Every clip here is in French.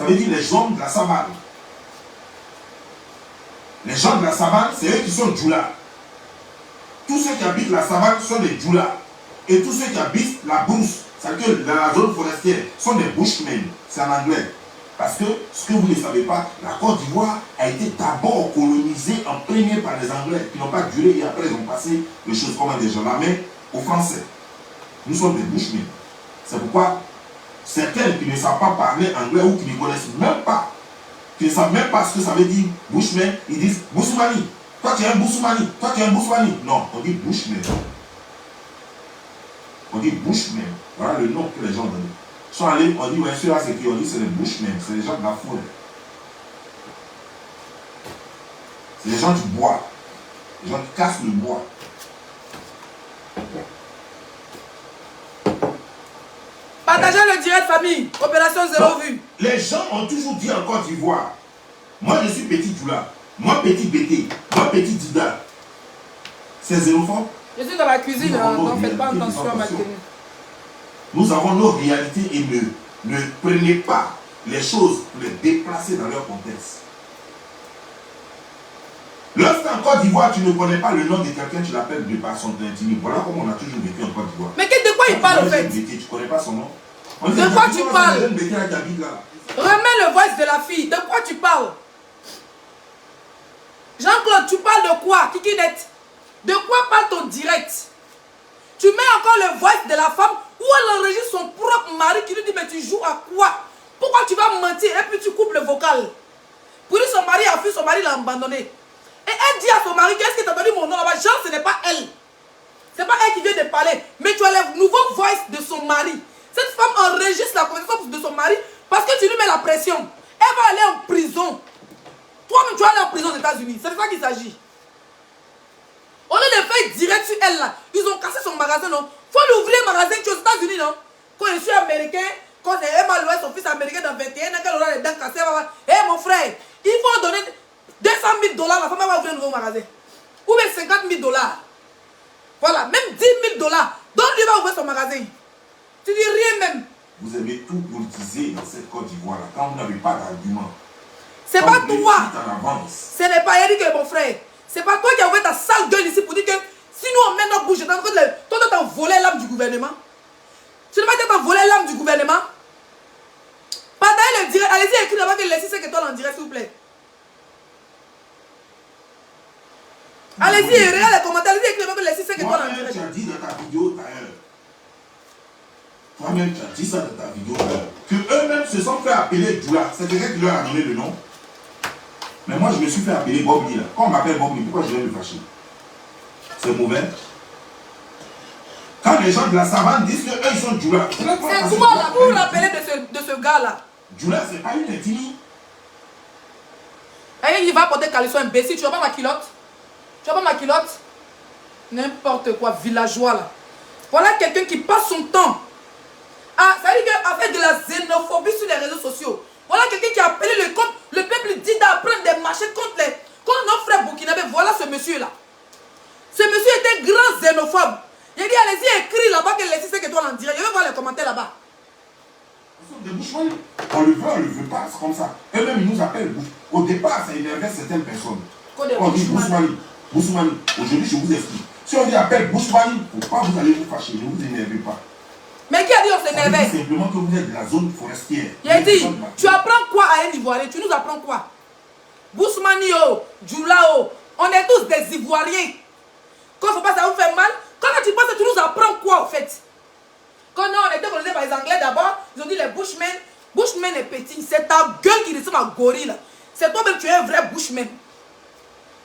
veut dire les gens de la savane. Les gens de la savane, c'est eux qui sont Djoula. Tous ceux qui habitent la savane sont des Djoula. Et tous ceux qui habitent la brousse, c'est-à-dire que la zone forestière, sont des Bushmen. C'est en anglais. Parce que, ce que vous ne savez pas, la Côte d'Ivoire a été d'abord colonisée en premier par les Anglais, qui n'ont pas duré, et après ils ont passé les choses comme des gens la main aux Français. Nous sommes des Bushmen. C'est pourquoi certains qui ne savent pas parler anglais ou qui ne connaissent même pas, qui ne savent même pas ce que ça veut dire Bushman, ils disent Boussoumani. Toi tu es un Boussoumani, toi tu es un Boussoumani. Non, on dit Bushman. On dit Bushman. Voilà le nom que les gens donnent. Ils sont allés, on dit, ouais, ceux-là c'est qui? On dit c'est les Bushmen, c'est les gens de la forêt. C'est les gens du bois. Les gens qui cassent le bois. Partagez le direct, famille. Opération zéro vue. Les gens ont toujours dit en Côte d'Ivoire, moi je suis petit Djoula, moi petit Bété, moi petit Dida. C'est zérophone. Je suis dans la cuisine, donc faites pas attention à ma tenue. Nous avons nos réalités et ne prenez pas les choses pour les déplacer dans leur contexte. Lorsqu'en Côte d'Ivoire, tu ne connais pas le nom de quelqu'un, tu l'appelles de par son intime. Voilà comment on a toujours vécu en Côte d'Ivoire. Mais de quoi il parle en fait? Tu ne connais pas son nom. De quoi tu parles? Remets le voice de la fille. De quoi tu parles? Jean-Claude, tu parles de quoi? Kikinette? De quoi parle ton direct? Tu mets encore le voice de la femme où elle enregistre son propre mari qui lui dit mais tu joues à quoi? Pourquoi tu vas mentir? Et puis tu coupes le vocal. Pour lui, son mari a fui, son mari l'a abandonné. Et elle dit à son mari, qu'est-ce que tu as donné mon nom là-bas? Genre, ce n'est pas elle. C'est pas elle qui vient de parler. Mais tu as le nouveau voice de son mari. Cette femme enregistre la conversation de son mari parce que tu lui mets la pression. Elle va aller en prison. Toi-même, tu vas aller en prison aux États-Unis. C'est de ça qu'il s'agit. On a des faits directs sur elle là. Ils ont cassé son magasin, non? Faut lui ouvrir un magasin qui est aux États-Unis, non? Quand je suis américain, quand elle m'a loué son fils américain dans 21 ans, qu'elle aura les dents cassées, hé mon frère, il faut donner 200 000 $, la femme va ouvrir un nouveau magasin. Ou bien 50 000 $. Voilà, même 10 000 $. Donc lui va ouvrir son magasin. Tu dis rien même. Vous aimez tout politiser dans cette Côte d'Ivoire là, quand vous n'avez pas d'argument. C'est pas toi. Ce n'est pas Eric, mon frère. C'est pas toi qui as ouvert ta sale gueule ici pour dire que si nous on met notre bouche, toi t'as volé l'âme du gouvernement. Tu ne vas pas volé l'âme du gouvernement. Partagez le direct. Allez-y, écrivez là-bas que laissez 5 étoiles en direct, s'il vous plaît. Allez-y, regardez les commentaires. Allez-y, écrivez là-bas que laissez 5 étoiles en direct. Tu as dit dans ta vidéo d'ailleurs. Toi-même, tu as dit ça dans ta vidéo d'ailleurs. Que eux-mêmes se sont fait appeler Djoula. C'est quelqu'un qui leur a donné le nom. Mais moi, je me suis fait appeler Bob Lee. Quand on m'appelle Bob Lee, pourquoi je vais me fâcher? C'est mauvais. Quand les gens de la savane disent qu'eux, ils sont Djoula. C'est quoi là? Vous vous rappelez de ce gars-là? Djoula, c'est pas une intime. Il va porter caleçon imbécile. Tu vois pas ma culotte? Tu vois pas ma culotte? N'importe quoi, villageois là. Voilà quelqu'un qui passe son temps. Ah, ça veut dire qu'avec de la xénophobie sur les réseaux sociaux. Voilà quelqu'un qui a appelé le peuple dit d'apprendre des marchés contre nos frères burkinabés. Voilà ce monsieur-là. Ce monsieur était grand xénophobe. Il a dit, allez-y, écris là-bas que les 6 étoiles en direct. Je vais voir les commentaires là-bas. On le veut, on le veut pas, c'est comme ça. Eux-mêmes, ils nous appellent Bouch. Au départ, ça énervait certaines personnes. On dit Boussoumani. Boussoumani. Aujourd'hui, je vous explique. Si on dit appelle Boussoumani, il ne faut pas vous aller vous fâcher. Ne vous énervez pas. Mais qui a dit on s'énervait? Simplement que vous êtes de la zone forestière. Il a dit, tu apprends quoi à un Ivoirien? Tu nous apprends quoi? Boussoumani, Djoula, on est tous des Ivoiriens. Quand il ne faut pas, ça vous fait mal. Quand tu penses que tu nous apprends quoi au fait? Quand nous, on était colonisés par les Anglais d'abord, ils ont dit les Bushmen. Bushman est petit, c'est ta gueule qui ressemble à gorille. C'est toi-même, tu es un vrai Bushman.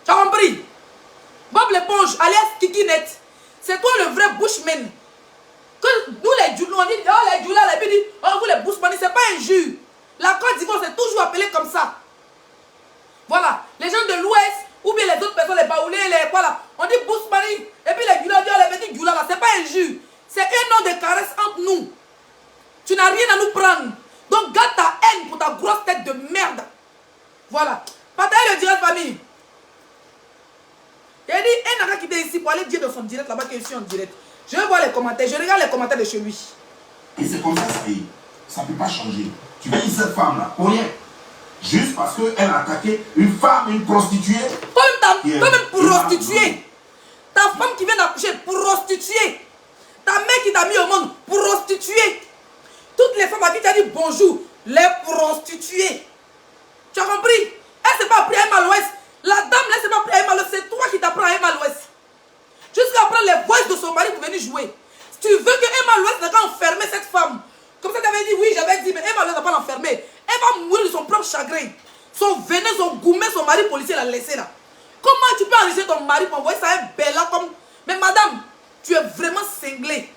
Tu as compris? Bob l'éponge, alias Kikinette. C'est toi le vrai Bushman. Que nous les Djoula, on dit, oh les Djoula, les dit, oh vous les Bushman, c'est pas injure. La Côte d'Ivoire, c'est toujours appelé comme ça. Voilà, les gens de l'Ouest, ou bien les autres personnes, les Baoulés, les quoi là, on dit Bushmani, et puis les Djoula, les petits Djoula là, c'est pas injure. C'est un nom de caresse entre nous. Tu n'as rien à nous prendre. Donc garde ta haine pour ta grosse tête de merde. Voilà. Partagez le direct, famille. Il a dit, un n'a qui était ici pour aller dire dans son direct là-bas que je suis en direct. Je vais voir les commentaires. Je regarde les commentaires de chez lui. Et c'est comme ça, ça y est. Ça ne peut pas changer. Tu veux dire cette femme-là, pour rien. juste parce qu'elle a attaqué une femme, une prostituée. Comme une prostituée. Ta femme qui vient d'accoucher, prostituée. Ta mère qui t'a mis au monde, prostituée. Toutes les femmes à qui tu as dit bonjour, les prostituées. Tu as compris? Elle s'est pas pris à Emma l'Ouest. La dame, là, elle s'est pas pris à Emma l'Ouest. C'est toi qui t'apprends à Emma l'Ouest. Jusqu'à prendre les voix de son mari pour venir jouer. Si tu veux que Emma l'Ouest n'a pas enfermé cette femme, comme ça tu avais dit, oui, j'avais dit, mais Emma l'Ouest n'a pas l'enfermer. Elle va mourir de son propre chagrin. Son venin, son gourmet, son mari policier l'a laissé là. Comment tu peux enregistrer ton mari pour envoyer ça à un bella comme... Mais madame, tu es vraiment cinglée.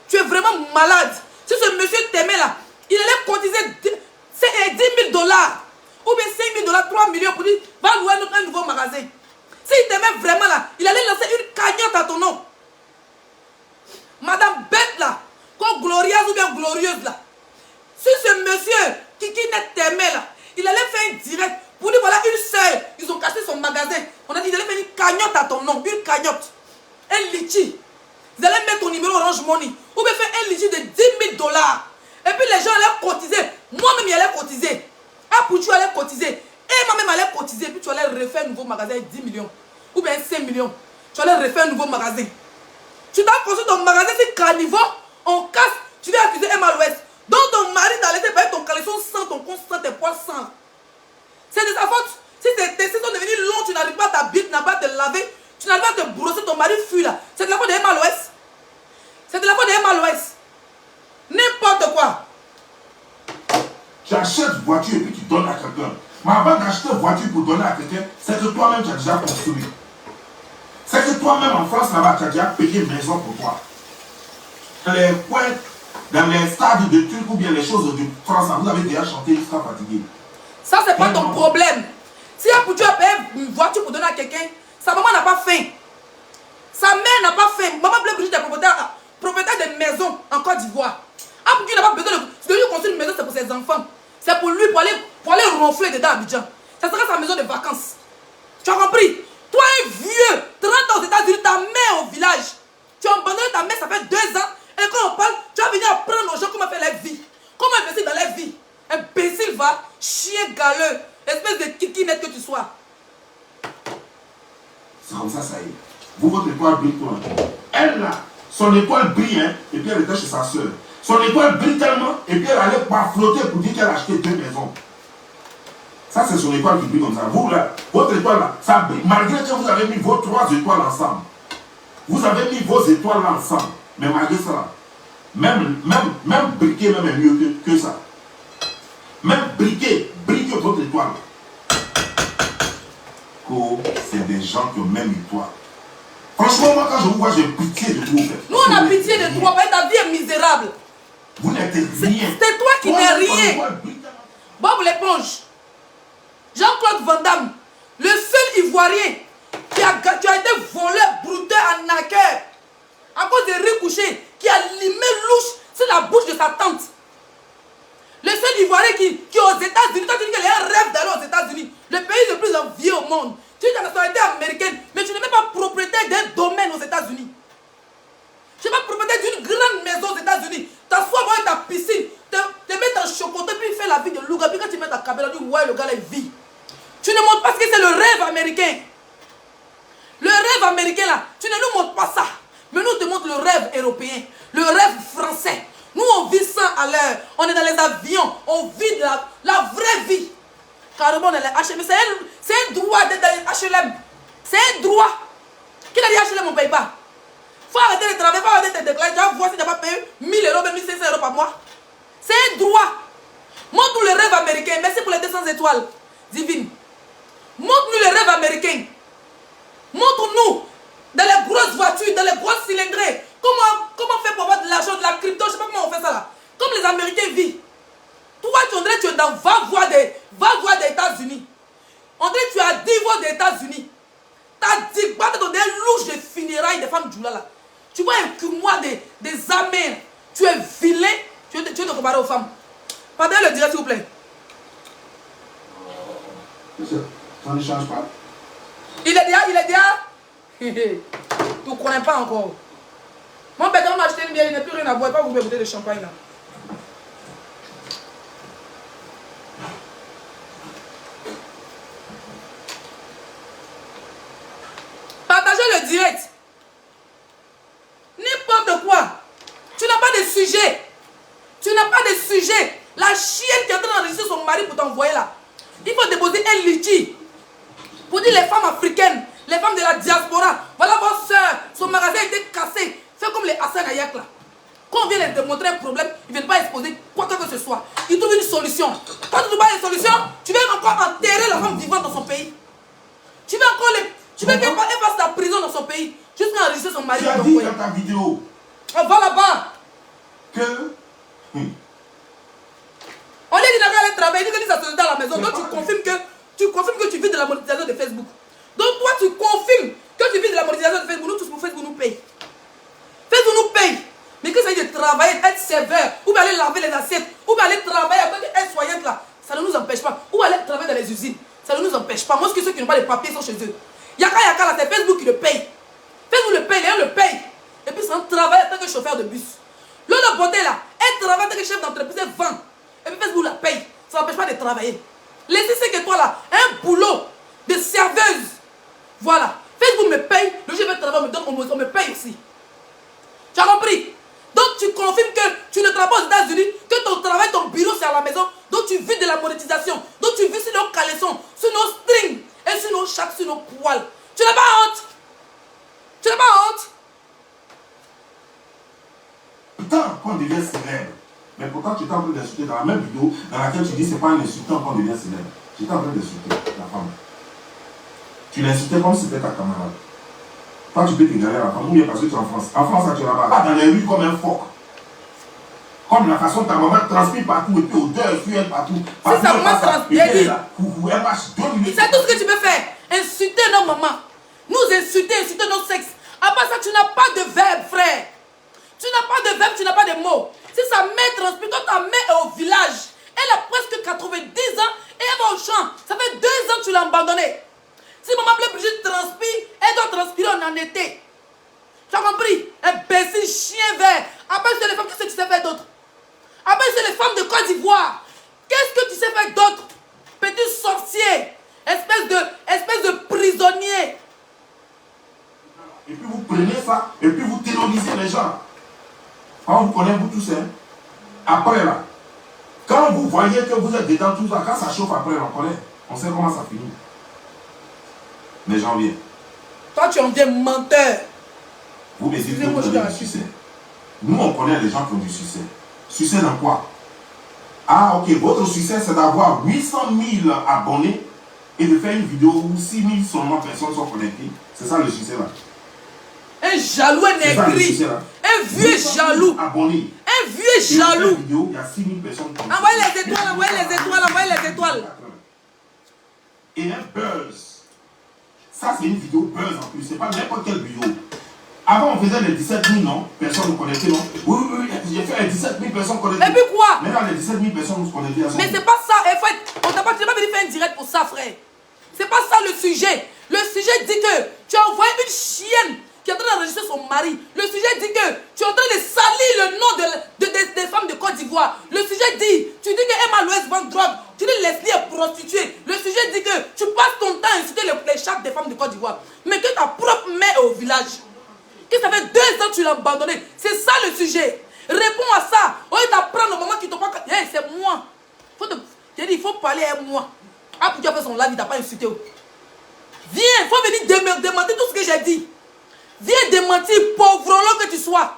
Tu es vraiment malade. Si ce monsieur t'aimait là, il allait cotiser 10 000 dollars ou bien 5 000 dollars, 3 millions pour dire, va louer un nouveau magasin. S'il t'aimait vraiment là, il allait lancer une cagnotte à ton nom. Madame bête là, comme glorieuse ou bien glorieuse là. Si ce monsieur qui t'aimait là, il allait faire un direct pour dire voilà une sœur, ils ont caché son magasin. On a dit il allait faire une cagnotte à ton nom, une cagnotte. Un litchi. Ils allaient mettre ton numéro Orange Money. Ou bien faire un litchi de 10 000 dollars. Et puis les gens allaient cotiser. Moi-même, il allait cotiser. Apoutu allait cotiser. Et moi-même allait cotiser. Puis tu allais refaire un nouveau magasin avec 10 millions. Ou bien 5 millions. Tu allais refaire un nouveau magasin. Tu dois construire ton magasin, c'est carnivore. On casse. Tu viens accuser Emma l'Ouest. Donc ton mari t'a laissé payer ton caleçon sans ton compte, sans tes poils sans. C'est de ta faute. Si tes testes sont devenus longs, tu n'arrives pas à t'habiller, tu n'arrives pas à te laver, tu n'arrives pas à te brosser, ton mari fuit là. C'est de la faute de Emma l'Ouest. C'est de la faute de Emma l'Ouest. N'importe quoi. Tu achètes une voiture et puis tu donnes à quelqu'un. Mais avant d'acheter une voiture pour donner à quelqu'un, c'est que toi-même tu as déjà construit. C'est que toi-même en France là-bas, tu as déjà payé une maison pour toi. Dans les coins, dans les stades de trucs ou bien les choses de France, vous avez déjà chanté jusqu'à fatiguer. Ça, c'est pas ton problème. Si tu as payé une voiture pour donner à quelqu'un, sa maman n'a pas faim. Sa mère n'a pas faim. Maman Bleu Brigitte est propriétaire de maisons en Côte d'Ivoire. Apoutu n'a pas besoin de lui construire une maison, c'est pour ses enfants. C'est pour lui, pour aller ronfler dedans à Abidjan. Ça sera sa maison de vacances. Tu as compris? Toi, un vieux, 30 ans aux États-Unis, ta mère au village. Tu as abandonné ta mère, ça fait 2 ans. Et quand on parle, tu vas venir apprendre aux gens comment faire leur vie. Comment investir dans leur vie. Imbécile va, chien galeux, espèce de kikinette que tu sois. C'est comme ça, ça y est. Vous, votre étoile brille toi. Elle là, son étoile brille, hein, et puis elle était chez sa soeur. Son étoile brille tellement, et puis elle allait pas flotter pour dire qu'elle a acheté 2 maisons. Ça, c'est son étoile qui brille comme ça. Vous là, votre étoile là, ça brille. Malgré que vous avez mis vos 3 étoiles ensemble. Vous avez mis vos étoiles là ensemble. Mais malgré ça, même briquet même est mieux que ça. Même briquet votre étoile. C'est des gens qui ont même étoile. Franchement, moi, quand je vous vois, j'ai pitié de vous. Nous, on a pitié de toi, parce que ta vie est misérable. Vous n'êtes rien. C'est toi qui n'es rien. Bob l'éponge. Jean-Claude Van Damme, le seul Ivoirien qui a été volé, brouté, arnaqueur, à cause de riz couché, qui a limé louche sur la bouche de sa tante. Le seul Ivoirien qui est aux États-Unis, toi tu dis qu'il a un rêve d'aller aux États-Unis, le pays le plus envié au monde. Tu es de la nationalité américaine, mais tu n'es même pas propriétaire d'un domaine aux États-Unis. Tu n'es pas propriétaire d'une grande maison aux États-Unis. T'assois dans ta piscine, te mets en chocolat, puis fais la vie de louga. Puis quand tu mets ta caméra, tu dis ouais, le gars, il vit. Tu ne montres pas ce que c'est le rêve américain. Le rêve américain là, tu ne nous montres pas ça. Mais nous te montrons le rêve européen, le rêve français. Nous on vit ça à l'heure. On est dans les avions, on vit la vraie vie. Carrément on est les HLM. C'est un droit d'être dans les HLM. C'est un droit. Qui a dit HLM on ne paye pas? Il faut arrêter de travailler, il faut arrêter de te déclarer. Tu vas voir si tu n'as pas payé 1 000 euros, même 1 500 euros par mois. C'est un droit. Montre-nous le rêve américain. Merci pour les 200 étoiles divines. Montre-nous le rêve américain. Montre-nous dans les grosses voitures, dans les grosses cylindrées. Comment faire pour avoir de l'argent, de la crypto? Je ne sais pas comment on fait ça là. Comme les Américains vivent. Toi, tu es dans va voir des États-Unis. On dirait que tu as 10 voix des États-Unis. Tu as 10 boîtes dans des louches de funérailles des femmes Djoula là. Tu vois un curmois des amers. Tu es vilain. Tu veux te comparer aux femmes. Pardonnez le direct s'il vous plaît. Ça ne change pas. Il est déjà. Tu ne connais pas encore. Mon père, on a acheté une bière, il n'y a plus rien à boire. Pas vous bouteille de champagne là. mari pour t'envoyer là. Il faut déposer un litige pour dire les femmes africaines, les femmes de la diaspora. Voilà votre soeur, son magasin a été cassé. Fais comme les Hassan Ayak là. Quand on vient leur démontrer un problème, ils ne viennent pas exposer quoi que ce soit. Ils trouvent une solution. Quand tu trouves pas une solution, tu viens encore enterrer la femme vivante dans son pays. Tu veux encore tu veux qu'elle fasse la prison dans son pays jusqu'à enregistrer son mari. Tu as dit dans ta vidéo. On va là-bas. Que. On dit qu'il n'a qu'à aller travailler, il dit que sa société à la maison. Donc tu confirmes que tu vis de la monétisation de Facebook. Donc toi tu confirmes que tu vis de la monétisation de Facebook. Nous tous pour Facebook nous paye. Facebook nous paye. Mais que ça dit de travailler, être sévère, ou bien aller laver les assiettes, ou bien aller travailler avec être soignante là, ça ne nous empêche pas. Ou aller travailler dans les usines, ça ne nous empêche pas. Moi, ceux qui n'ont pas de papiers sont chez eux. Yaka là, c'est Facebook qui le paye. Facebook le paye, les gens le payent. Et puis c'est un travail en tant que chauffeur de bus. L'autre beauté là, elle travaille en tant que chef d'entreprise, elle vend. Et puis Facebook la paye. Ça n'empêche pas de travailler. Laissez ce que toi là, un boulot de serveuse. Voilà. Facebook me paye, le chef de travail me donne, on me paye aussi. Tu as compris? Donc tu confirmes que tu ne travailles pas aux États-Unis, que ton travail, ton bureau c'est à la maison, donc tu vis de la monétisation, donc tu vis sur nos caleçons, sur nos strings, et sur nos chattes, sur nos poils. Tu n'as pas honte? Tu n'as pas honte? Putain, quand on devient célèbre, mais pourtant tu étais en train d'insulter dans la même vidéo dans laquelle tu dis c'est pas un insultant quand on devient célèbre. Tu étais en train d'insulter la femme. Tu l'insultais comme si c'était ta camarade. Toi, tu peux t'égarer à la femme, ou bien parce que tu es en France. En France, tu es là-bas. Pas dans les rues comme un phoque. Comme la façon dont ta maman transpire partout, et puis odeur, fuel partout. Si sa maman transpire, elle marche 2 minutes. C'est tout ce que tu peux faire. Insulter nos mamans. Nous insulter nos sexes. À part ça, tu n'as pas de verbe, frère. Tu n'as pas de verbe, tu n'as pas de mots. Si sa mère transpire, quand ta mère est au village, elle a presque 90 ans et elle va au champ. Ça fait 2 ans que tu l'as abandonnée. Si maman Bleu Brigitte transpire, elle doit transpirer en été. Tu as compris? Imbécile, chien vert. Après, c'est les femmes, qu'est-ce que tu sais faire d'autre? Après, c'est les femmes de Côte d'Ivoire. Qu'est-ce que tu sais faire d'autre? Petit sorcier. Espèce de prisonnier. Et puis vous prenez ça, et puis vous terrorisez les gens. Quand vous connaissez vous tous, hein? Après là, quand vous voyez que vous êtes dedans tout ça, quand ça chauffe après, on connaît. On sait comment ça finit. Les gens viennent. Toi, tu en viens menteur. Vous me dites que vous avez du succès. Nous, on connaît les gens qui ont du succès. Succès dans quoi? Ah, ok, votre succès, c'est d'avoir 800 000 abonnés et de faire une vidéo où 6 000 seulement personnes sont connectées. C'est ça le succès là. Un jaloux, un aigri. Un vieux jaloux. Abonnés. Un vieux jaloux. Vidéo, il y a 6 000 personnes connectées. Envoyez les étoiles, envoyez les étoiles, envoyez les étoiles. Et un buzz. Ça, c'est une vidéo buzz en plus. C'est pas n'importe quelle vidéo. Avant, on faisait les 17 000, non? Personnes nous connectaient, non? Oui, j'ai fait les 17 000 personnes connectées. Et puis quoi? Maintenant, les 17 000 personnes nous connectées. Mais c'est pas ça. En fait, on t'a pas venu faire un direct pour ça, frère. C'est pas ça le sujet. Le sujet dit que tu as envoyé une chienne qui est en train d'enregistrer son mari. Le sujet dit que tu es en train de salir le nom des femmes de Côte d'Ivoire. Le sujet dit, tu dis que Emma Louès vend drogue. Tu dis Leslie est prostituée. Le sujet dit que tu passes ton temps à insulter les chats des femmes de Côte d'Ivoire. Mais que ta propre mère est au village. Que ça fait 2 ans que tu l'as abandonné. C'est ça le sujet. Réponds à ça. Au lieu d'apprendre au moment qui t'ont pas... Hey, c'est moi. J'ai dit, il faut parler à moi. Ah, pour tu as fait son live, il t'a pas insulté. Viens, il faut venir démentir tout ce que j'ai dit. Viens démentir, pauvre que tu sois.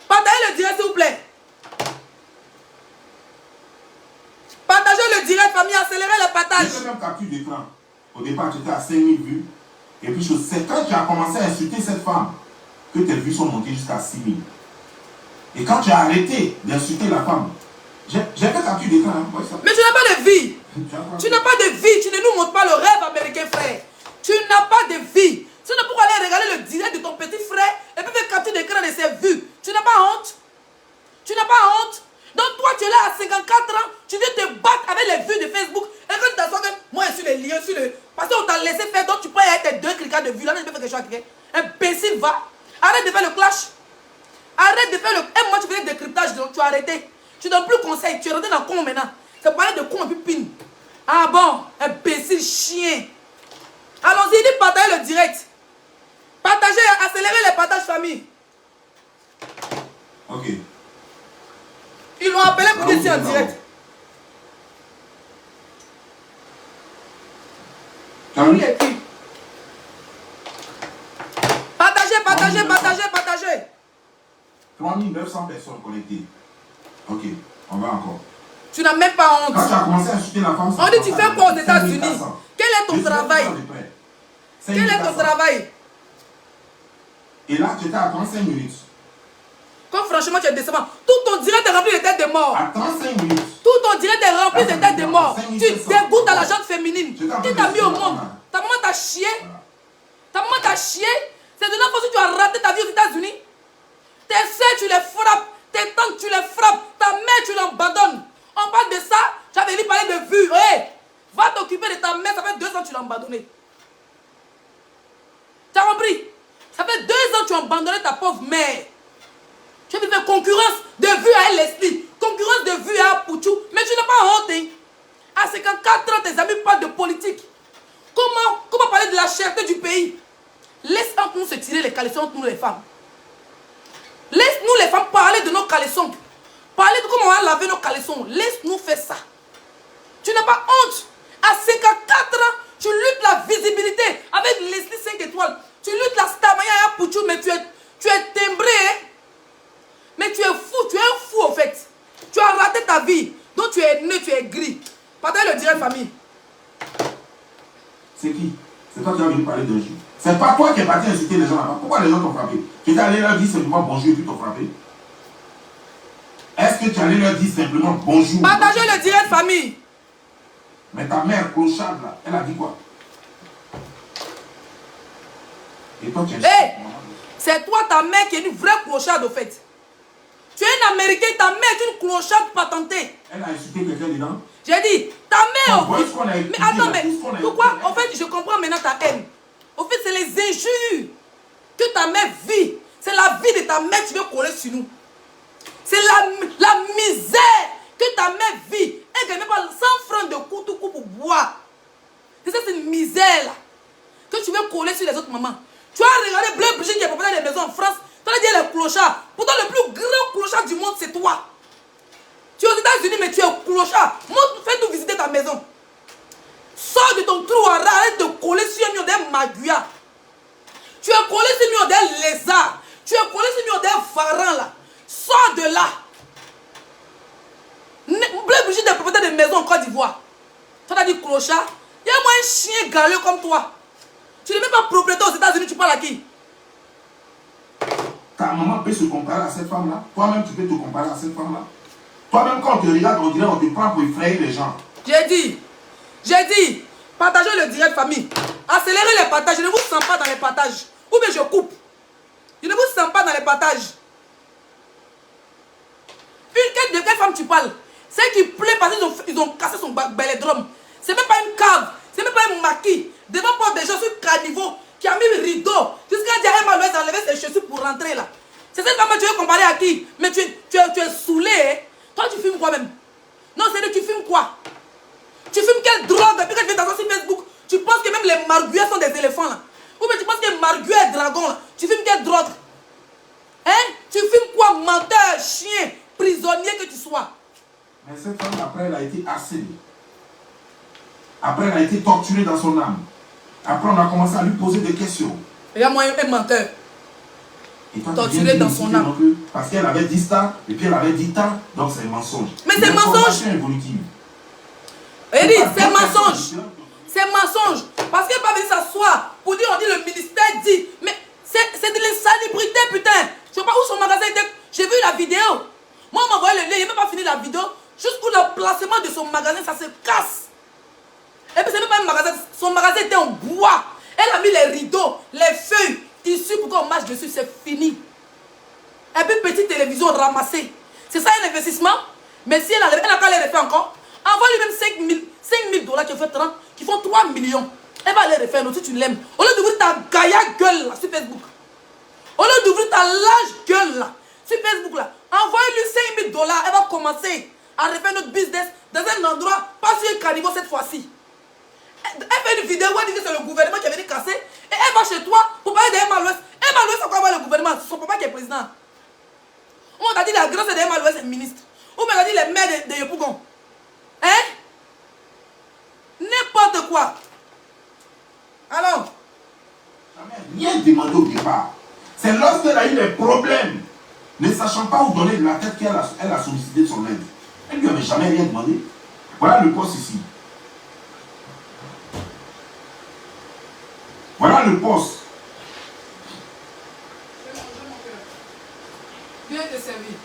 Partagez le direct, s'il vous plaît. Partagez le direct, famille, accélérez le partage. J'ai fait même capture d'écran. Au départ, tu étais à 5 000 vues. Et puis, c'est quand tu as commencé à insulter cette femme que tes vues sont montées jusqu'à 6 000. Et quand tu as arrêté d'insulter la femme, j'ai fait capture d'écran. Hein, mais tu n'as pas de vie. Tu n'as pas de vie. Tu ne nous montres pas le rêve américain, frère. Tu n'as pas de vie. Sinon, pourquoi aller regarder le direct de ton petit frère et puis faire capture d'écran de ses vues? Tu n'as pas honte? Tu n'as pas honte? Donc toi, tu es là à 54 ans, tu viens te battre avec les vues de Facebook. Et quand tu t'assois que moi, je suis les liens, parce qu'on t'a laissé faire, donc tu peux y être 2 cliquants de vues. Là, je peux faire quelque chose à quelqu'un. Imbécile, va. Arrête de faire le clash. Arrête de faire le... Et moi, tu fais le décryptage, donc tu as arrêté. Tu donnes plus conseil. Tu es rentré dans le con maintenant. C'est parler de con et puis pine. Ah bon, imbécile, chien. Allons-y, dis partagez le direct. Partagez, accélérez les partages famille. Ok. Ils l'ont appelé pour dire c'est en direct. Oui, et puis. Partagez. 3900 personnes connectées. Ok, on va encore. Tu n'as même pas honte. Quand tu as commencé à insulter la femme, on dit tu fais quoi aux États-Unis? Quel est ton travail? Quel est ton travail? Et là, tu étais à 35 minutes. Quand franchement tu es décevant, tout ton direct est rempli de têtes de mort. À 35 minutes. Tout ton direct est rempli de têtes de mort. Tu dégoûtes à la gente féminine. Qui t'a mis au monde? Ta maman t'a chié. Ta maman t'a chié. C'est de la façon que tu as raté ta vie aux États-Unis. Tes soeurs, tu les frappes. Tes tantes, tu les frappes. Ta mère, tu l'abandonnes. On parle de ça. Tu as venu parler de vue. Hey, va t'occuper de ta mère. Ça fait 2 ans que tu l'as abandonnée. Tu as compris? Ça fait 2 ans que tu as abandonné ta pauvre mère. Tu as fait concurrence de vue à Leslie. Concurrence de vue à Pouchou. Mais tu n'as pas honte. Hein? À 54 ans, tes amis parlent de politique. Comment parler de la cherté du pays? Laisse entre nous se tirer les caleçons entre nous les femmes. Laisse-nous les femmes parler de nos caleçons. Parler de comment on va laver nos caleçons. Laisse-nous faire ça. Tu n'as pas honte. À 54 ans, tu luttes la visibilité avec Leslie 5 étoiles. Tu luttes la Starmania à Pouchou, mais tu es timbré. Hein? Mais tu es fou, tu es un fou au fait. Tu as raté ta vie. Donc tu es né, tu es gris. Partage le direct famille. C'est qui? C'est toi qui as venu parler d'un jour. C'est pas toi qui es parti insulter les gens là-bas. Pourquoi les gens t'ont frappé? Tu étais allé leur dire simplement bonjour et puis t'ont frappé? Est-ce que tu allais leur dire simplement bonjour? Partagez le direct famille. Mais ta mère, clocharde là, elle a dit quoi? Et toi tu es... Hey, c'est toi ta mère qui est une vraie clocharde au fait. Tu es une américaine, ta mère est une clocharde patentée. Elle a insulté quelqu'un dedans? J'ai dit, ta mère... Mais attends, mais pourquoi? En fait, je comprends maintenant ta haine. Au fait, c'est les injures que ta mère vit. C'est la vie de ta mère que tu veux coller sur nous. C'est la misère que ta mère vit. Elle ne gagne pas 100 francs de coup pour boire. C'est ça, c'est une misère là. Que tu veux coller sur les autres mamans. Tu as regardé Bleu Brigitte qui est propriétaire des maisons en France. Tu as dit les clochards. Pourtant, le plus grand clochard du monde, c'est toi. Tu es aux États-Unis, mais tu es clochard. Fais-nous visiter ta maison. Sors de ton trou, arrête de coller sur un mur d'un maguia. Tu es collé sur un mur d'un lézard. Tu es collé sur un mur d'un varan là. Sors de là. Bleu Brigitte est propriétaire de maison en Côte d'Ivoire. Tu as dit clochard. Il y a moi un chien galeux comme toi. Tu n'es même pas propriétaire aux États-Unis, tu parles à qui? Ta maman peut se comparer à cette femme-là. Toi-même, tu peux te comparer à cette femme-là. Toi-même, quand on te regarde, on dirait on te prend pour effrayer les gens. J'ai dit, partagez le direct famille. Accélérez les partages. Je ne vous sens pas dans les partages. Ou bien je coupe. Je ne vous sens pas dans les partages. De quelle femme tu parles? Celle qui plaît parce qu'ils ont cassé son bellédrome. C'est même pas une cave. C'est même pas un maquis. Devant porte des gens sur caniveau qui a mis le rideau. Jusqu'à dire à Emma d'enlever ses chaussures pour rentrer là. C'est cette femme que tu veux comparer à qui? Mais tu es saoulé. Hein? Toi tu filmes quoi même? Non, c'est tu filmes quoi? Tu filmes quelle drogue? Depuis que tu fais ta sur Facebook, tu penses que même les marguerits sont des éléphants là? Ou bien tu penses que marguerits est dragon là? Tu filmes quelle drogue? Hein? Tu filmes quoi? Menteur, chien, prisonnier que tu sois. Mais cette femme, après, elle a été harcelée. Après, elle a été torturée dans son âme. Après, on a commencé à lui poser des questions. Regarde-moi un menteur. Torturée dans son âme. Parce qu'elle avait dit ça, et puis elle avait dit ça, donc c'est mensonge. Mais c'est mensonge. Elle dit, c'est mensonge. C'est mensonge. Parce qu'elle n'est pas venue s'asseoir pour dire, on dit le ministère dit. Mais c'est de l'insalubrité, putain. Je ne sais pas où son magasin était. J'ai vu la vidéo. Moi, on m'a envoyé le lien, il n'a même pas fini la vidéo. Jusqu'au placement de son magasin, ça se casse. Et puis, c'est même pas un magasin. Son magasin était en bois. Elle a mis les rideaux, les feuilles, tissus pour qu'on marche dessus. C'est fini. Et puis, petite télévision ramassée. C'est ça un investissement. Mais si elle n'a pas les refaire encore, envoie-lui même 5 000 dollars qui font 3 millions. Elle va les refaire, si tu l'aimes. Au lieu d'ouvrir ta gaïa gueule là, sur Facebook. Au lieu d'ouvrir ta large gueule là, sur Facebook là, envoie-lui 5 000 dollars. Elle va commencer à refaire notre business dans un endroit, pas sur un caniveau cette fois-ci. Elle fait une vidéo où elle dit que c'est le gouvernement qui est venu casser. Et elle va chez toi pour parler d'Emma Louest. Emma Louest, c'est quoi le gouvernement? C'est son papa qui est président. On t'a dit la grâce d'Emma Louest est ministre. Ou bien on t'a dit les maires de Yopougon. Hein? N'importe quoi. demandé au départ. C'est lorsqu'elle a eu des problèmes, ne sachant pas où donner de la tête, qu'elle a sollicité son aide. Elle ne lui avait jamais rien demandé. Voilà le poste ici. Voilà le poste. Bien te servir.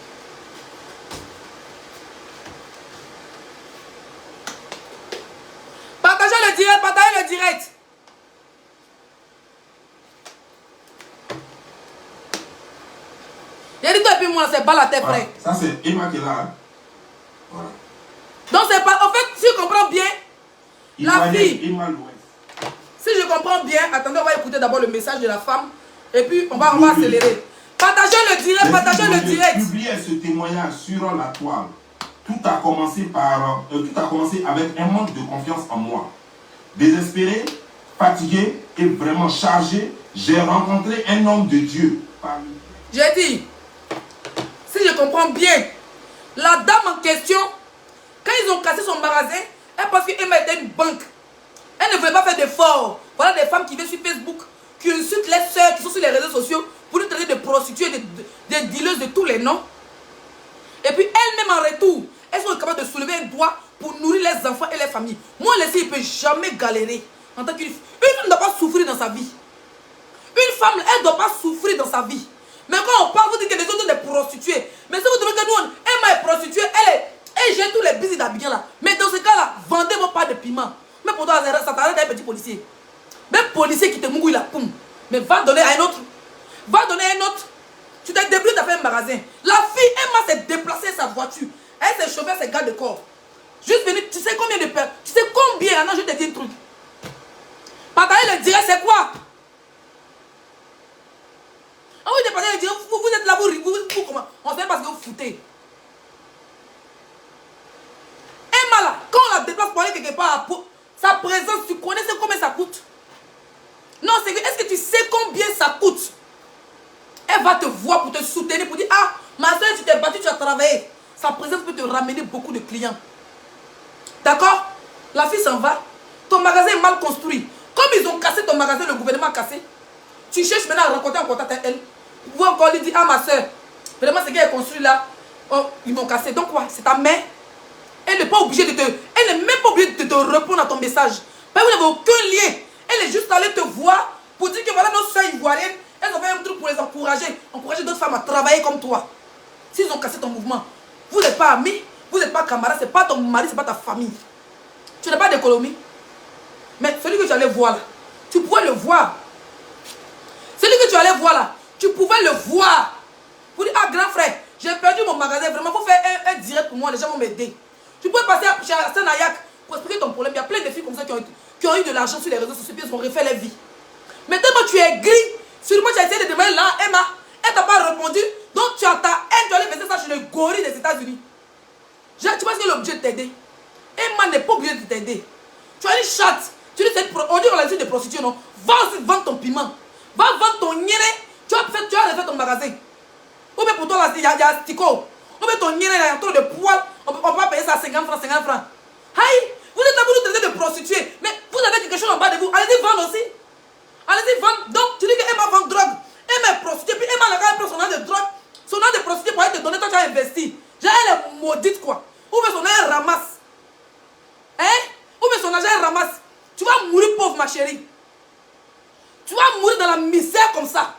Partagez le direct, partagez le direct. Il a dit toi et puis moi, c'est pas la tête, frère. Ça, c'est Emma qui est là. Hein? Voilà. Donc, c'est pas. En fait, si je comprends bien, la fille. Emma Louès. Si je comprends bien, attendez, on va écouter d'abord le message de la femme. Et puis, on va accélérer. Partagez le direct, partagez le direct. Publiez ce témoignage sur la toile. Tout a commencé avec un manque de confiance en moi. Désespéré, fatigué et vraiment chargé, j'ai rencontré un homme de Dieu. J'ai dit, si je comprends bien, la dame en question, quand ils ont cassé son magasin, elle pense qu'Emma était une banque. Elle ne voulait pas faire d'efforts. Voilà des femmes qui viennent sur Facebook, qui insultent les sœurs qui sont sur les réseaux sociaux pour nous traiter de prostituées, de dealers de tous les noms. Et puis elles-mêmes en retour, elles sont capables de soulever un doigt pour nourrir les enfants et les familles. Moi, les filles, il ne peut jamais galérer en tant qu'une femme. Une femme ne doit pas souffrir dans sa vie. Une femme, elle ne doit pas souffrir dans sa vie. Mais quand on parle, vous dites que les autres sont des prostituées. Mais si vous trouvez que nous, Emma est prostituée, elle gère tous les business d'Abidjan là. Mais dans ce cas-là, vendez vos pas de piment. Mais pourtant, ça t'arrête d'un petit policier. Même policier qui te mouille la pomme. Mais va donner à un autre. Va donner à un autre. Tu t'es débrouillé, tu as fait un magasin. La fille, Emma s'est déplacée sa voiture. Elle s'est chauffée ses gardes de corps. Juste venir, tu sais combien de personnes. Tu sais combien, non, je te dis un truc. Partager le direct, c'est quoi? Ah oui, partager le direct, vous êtes là, vous comment? On sait parce que vous foutez. Emma là, quand on la déplace pour aller quelque part, sa présence, tu connais combien ça coûte? Non, c'est que, est-ce que tu sais combien ça coûte? Elle va te voir pour te soutenir, pour dire, ah, ma soeur, tu t'es battue, tu as travaillé. Sa présence peut te ramener beaucoup de clients. D'accord? La fille s'en va. Ton magasin est mal construit. Comme ils ont cassé ton magasin, le gouvernement a cassé. Tu cherches maintenant à rencontrer en contact avec elle. Vous encore lui dire, ah ma soeur, vraiment ce qu'elle a construit là, oh, ils m'ont cassé. Donc quoi? C'est ta mère. Elle n'est pas obligée de te... Elle n'est même pas obligée de te répondre à ton message. Parce que vous n'avez aucun lien. Elle est juste allée te voir pour dire que voilà nos soeurs ivoiriennes, elles ont fait un truc pour les encourager. Encourager d'autres femmes à travailler comme toi. S'ils ont cassé ton mouvement, vous n'êtes pas amis, vous n'êtes pas camarades, c'est pas ton mari, c'est pas ta famille. Tu n'as pas d'économie. Mais celui que tu allais voir là, tu pouvais le voir. Celui que tu allais voir là, tu pouvais le voir. Pour dire, ah grand frère, j'ai perdu mon magasin, vraiment, il faut faire un direct pour moi, les gens vont m'aider. Tu peux passer chez Senayak pour expliquer ton problème. Il y a plein de filles comme ça qui ont eu de l'argent sur les réseaux sociaux, puis elles ont refait leur vie. Mais tellement tu es gris, sûrement tu as essayé de demander là, Emma, elle t'a pas répondu, donc tu as ta haine, tu allais faire ça chez le gorille des États-Unis. Tu penses qu'elle est obligée de t'aider? Emma n'est pas obligée de t'aider. Tu as une chatte, tu dis, on dit qu'on a des prostituées, non? Va aussi vendre ton piment, va vendre ton nyéré, tu as refait ton magasin. Ou bien pour toi, là, il y a un stico. Ou bien ton nyéré, il y a trop de poils, on peut pas payer ça à 50 francs, 50 francs. Aïe, vous êtes là pour nous traiter de prostituées, mais vous avez quelque chose en bas de vous, allez-y vendre aussi. Allez-y vendre. Donc tu dis que Emma vend drogue. Emma est prostituée, puis Emma n'a pas pris son nom de drogue, son nom de prostituée pour aller te donner, toi tu as investi. Genre elle est maudite quoi. Ou bien son nom elle ramasse. Hein? Ou bien son argent elle ramasse. Tu vas mourir pauvre ma chérie. Tu vas mourir dans la misère comme ça.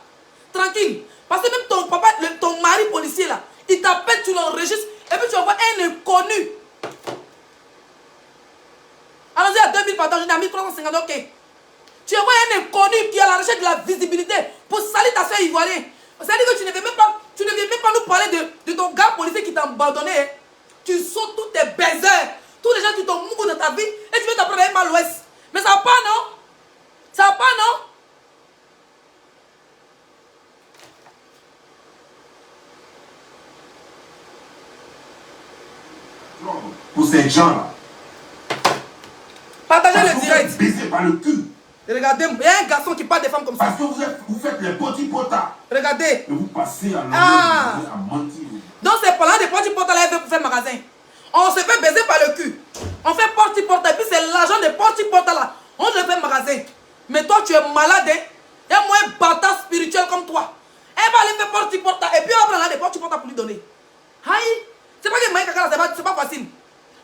Tranquille. Parce que même ton papa, ton mari policier là, il t'appelle, tu l'enregistres, et puis tu envoies un inconnu. Allons-y à 2000 par temps, je n'ai à 1350, ok. Tu envoies un inconnu qui est à la recherche de la visibilité pour salir ta soeur ivoirienne. C'est-à-dire que tu ne viens même pas nous parler de ton gars policier qui t'a abandonné. Hein. Tu sautes tous tes baisers, tous les gens qui t'ont mou dans ta vie, et tu veux t'apprendre à aller à l'ouest. Mais ça va pas, non? Ça va pas, non? Pour ces gens-là. Partagez le direct. Baisé par le cul. Regardez, il y a un garçon qui parle des femmes comme ça. Parce que vous faites les petits potas. Regardez. Et vous passez à Ah. mentir. Donc c'est pendant des petits potas là, pour faire magasin. On se fait baiser par le cul. On fait porte-porte et puis c'est l'argent des porte-porte là. On se fait magasin. Mais toi tu es malade, hein? Il y a moins bâtard spirituel comme toi. Elle va aller faire porte-porte et puis on va prendre là des porte-porte pour lui donner. Aïe, c'est pas que manger caca, c'est pas facile.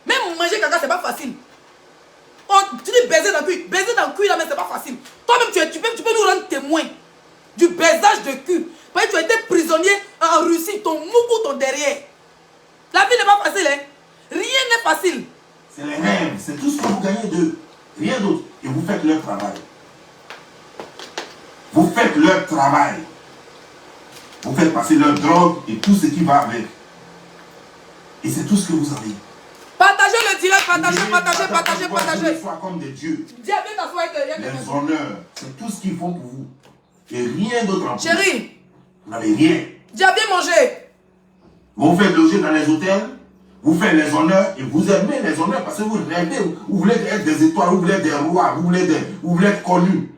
Même manger caca, c'est pas facile. Oh, tu dis baiser dans le cul. Baiser dans le cul là, mais c'est pas facile. Toi-même, tu peux nous rendre témoin du baisage de cul. Parce que tu as été prisonnier en Russie, ton mougou, ton derrière. La vie n'est pas facile, hein. Rien n'est facile. C'est les rêves, c'est tout ce que vous gagnez d'eux. Rien d'autre. Et vous faites leur travail. Vous faites leur travail. Vous faites passer leur drogue et tout ce qui va avec. Et c'est tout ce que vous avez. Partagez le direct, partagez. Sois comme des dieux. Dis à bien t'asseoir avec les honneurs, c'est tout ce qu'ils font pour vous. Et rien d'autre en plus. Chérie, vous n'avez rien. dis à bien manger. Vous vous faites loger dans les hôtels, vous faites les honneurs et vous aimez les honneurs parce que vous rêvez, vous voulez être des étoiles, vous voulez être des rois, vous voulez être connus.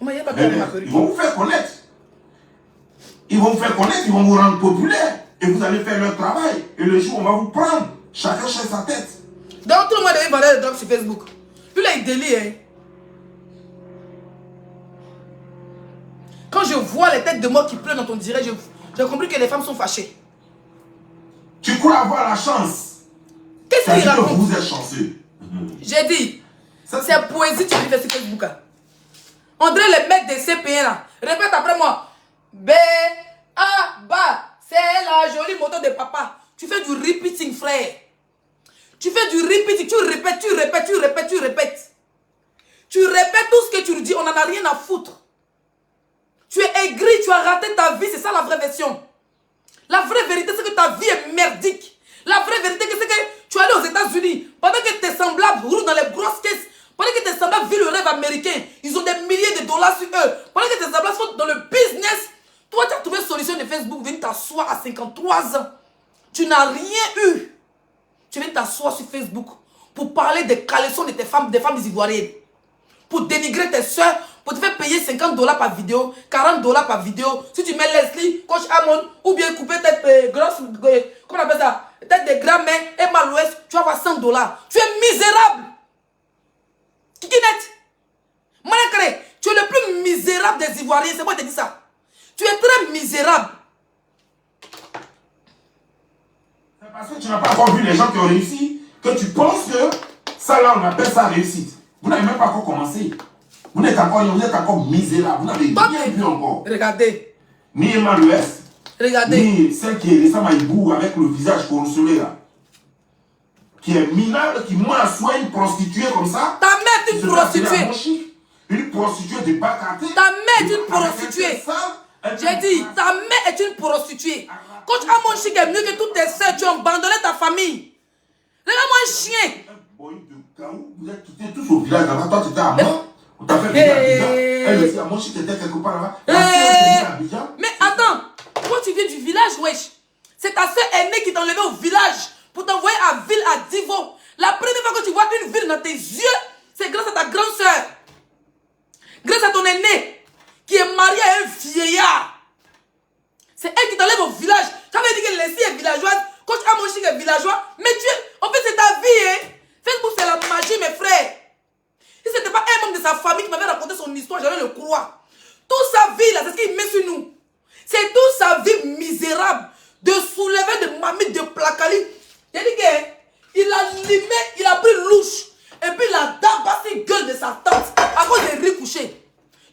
Ils vont vous faire connaître. Ils vont vous faire connaître, ils vont vous rendre populaire. Et vous allez faire leur travail. Et le jour où on va vous prendre, chacun chez sa tête. Donc tout le monde devait vendre des drogues sur Facebook. Lui là, il délie, hein. Quand je vois les têtes de mort qui pleurent dans ton direct, j'ai compris que les femmes sont fâchées. Tu crois avoir la chance. Qu'est-ce qu'il raconte? Vous êtes chanceux. J'ai dit, c'est poésie que tu fais sur Facebook. On dirait les mecs des CPN là. Répète après moi. B, A, ba. C'est la jolie moto de papa. Tu fais du repeating, frère. Tu fais du repeating. Tu répètes. Tu répètes tout ce que tu dis. On n'en a rien à foutre. Tu es aigri. Tu as raté ta vie. C'est ça la vraie version. La vraie vérité, c'est que ta vie est merdique. La vraie vérité, c'est que tu es allé aux États-Unis. Pendant que tes semblables roulent dans les grosses caisses. Pendant que tes semblables vivent le rêve américain. Ils ont des milliers de dollars sur eux. Pendant que tes semblables sont dans le business. Toi, tu as trouvé solution de Facebook. Viens t'asseoir à 53 ans. Tu n'as rien eu. Tu viens t'asseoir sur Facebook pour parler des caleçons de tes femmes, des femmes ivoiriennes. Pour dénigrer tes soeurs, pour te faire payer 50 $ par vidéo, 40 $ par vidéo. Si tu mets Leslie, Coach Amon, ou bien couper tête grosse, comment on appelle ça, tête de grand-mère et Malouès, tu vas avoir 100 $. Tu es misérable. Kikinet. Manakare, tu es le plus misérable des Ivoiriens. C'est moi qui te dis ça. Tu es très misérable. C'est parce que tu n'as pas encore vu les gens qui ont réussi que tu penses que ça là on appelle ça réussite. Vous n'avez même pas encore commencé. Vous êtes encore misérable. Vous n'avez rien vu encore. Regardez. Ni Emmanuel. Regardez. Ni celle qui est récemment Ibou avec le visage corrosonné là. Qui est minable, qui moi soit une prostituée comme ça. Ta mère est une prostituée. Une prostituée de Bakaté. Ta mère est une prostituée. J'ai dit, ta mère est une prostituée. Coach Amon Chic est mieux que toutes tes sœurs. Tu as abandonné ta famille. Regarde-moi un chien. Vous êtes quittés tous au village là-bas. Toi, tu étais à Mont. On t'a fait venir à Abidjan. Elle aussi, à Mont Chic était quelque part là-bas. Mais attends, toi tu viens du village, wesh. C'est ta soeur aînée qui t'a enlevé au village pour t'envoyer à ville à Divo. La première fois que tu vois une ville dans tes yeux, c'est grâce à ta grande soeur. Grâce à ton aîné qui est marié à un vieillard. C'est elle qui t'enlève au village. Tu avais dit que Leslie est villageoise, Coach Amon Chic est villageois. Mais tu es... En fait, c'est ta vie, hein. Facebook, c'est la magie, mes frères. Si ce n'était pas un membre de sa famille qui m'avait raconté son histoire, j'allais le croire. Toute sa vie, là, c'est ce qu'il met sur nous. C'est toute sa vie misérable de soulever de mamites de placali. Il a dit qu'il a limé, il a pris louche. Et puis il a tabassé gueule de sa tante à cause des riz couchés.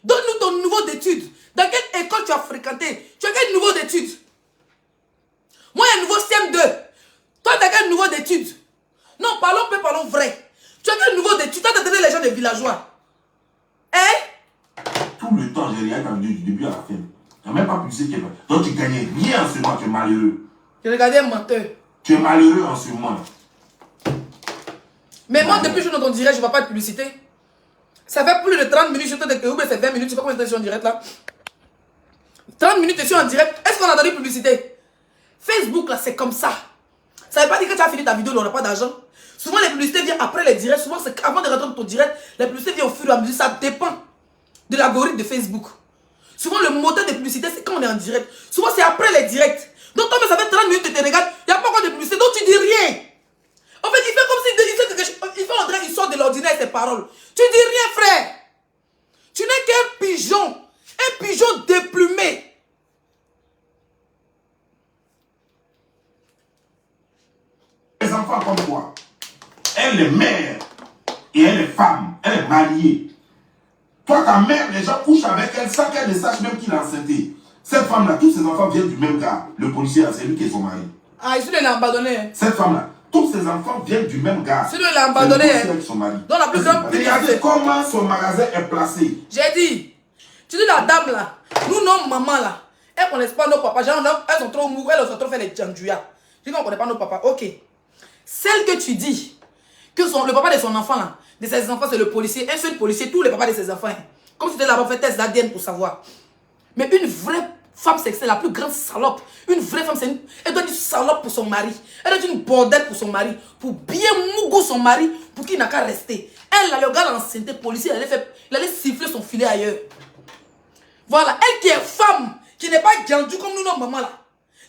Donne-nous ton niveau d'études. Dans quelle école tu as fréquenté? Tu as quel niveau d'études? Moi, il y a un niveau CM2. Toi, tu as quel niveau d'études? Non, parlons peu, parlons vrai. Tu as quel niveau d'études? Tu as donné les gens des villageois. Hein? Tout le temps, j'ai regardé ta vidéo du début à la fin. Tu n'as même pas publié qu'elle. Donc tu gagnais rien en ce moment, tu es malheureux. J'ai regardé un menteur. Tu es malheureux en ce moment. Mais moi, depuis que je suis dans ton direct, je ne vois pas de publicité. Ça fait plus de 30 minutes, je te dis que c'est 20 minutes, je sais pas combien de temps je suis en direct là. 30 minutes, je suis en direct. Est-ce qu'on a donné publicité? Facebook là, c'est comme ça. Ça ne veut pas dire que tu as fini ta vidéo, il n'y aura pas d'argent. Souvent, les publicités viennent après les directs. Souvent, c'est avant de rentrer dans ton direct, les publicités viennent au fur et à mesure. Ça dépend de l'algorithme de Facebook. Souvent, le moteur de publicité, c'est quand on est en direct. Souvent, c'est après les directs. Donc, toi, mais ça fait 30 minutes que tu te regardes, il n'y a pas encore de publicité, donc tu dis rien. En fait, il fait comme s'il disait quelque chose. Il fait en train, il sort de l'ordinaire ses paroles. Tu dis rien, frère. Tu n'es qu'un pigeon un pigeon déplumé. Les enfants comme toi, elle est mère et elle est femme, elle est mariée. Toi, ta mère, les gens couchent avec elle sans qu'elle ne sache même qu'il est enceinte. Cette femme-là, tous ses enfants viennent du même gars. Le policier, c'est lui qui est son mari. Ah, il l'a abandonné. Cette femme-là, tous ses enfants viennent du même gars. C'est lui l'a abandonné. C'est lui son mari. Dans la plus grande regardez comment son magasin est placé. J'ai dit, tu dis la dame là, nous, nos mamans là, elles ne connaissent pas nos papas. Genre, elles sont trop mou, elles ont trop fait les djandjouya. Je dis qu'on ne connaît pas nos papas. Ok. Celle que tu dis, que le papa de son enfant là, de ses enfants, c'est le policier. Un seul policier, tous les papas de ses enfants. Hein. Comme si tu étais là-bas, fait test d'ADN pour savoir. Mais une vraie femme, c'est la plus grande salope. Une vraie femme, elle doit être une salope pour son mari. Elle doit être une bordelle pour son mari. Pour bien mougou son mari, pour qu'il n'a qu'à rester. Elle, là, le gars l'enceinte, policier, il allait siffler son filet ailleurs. Voilà, elle qui est femme, qui n'est pas gandou comme nous, nos mamans là.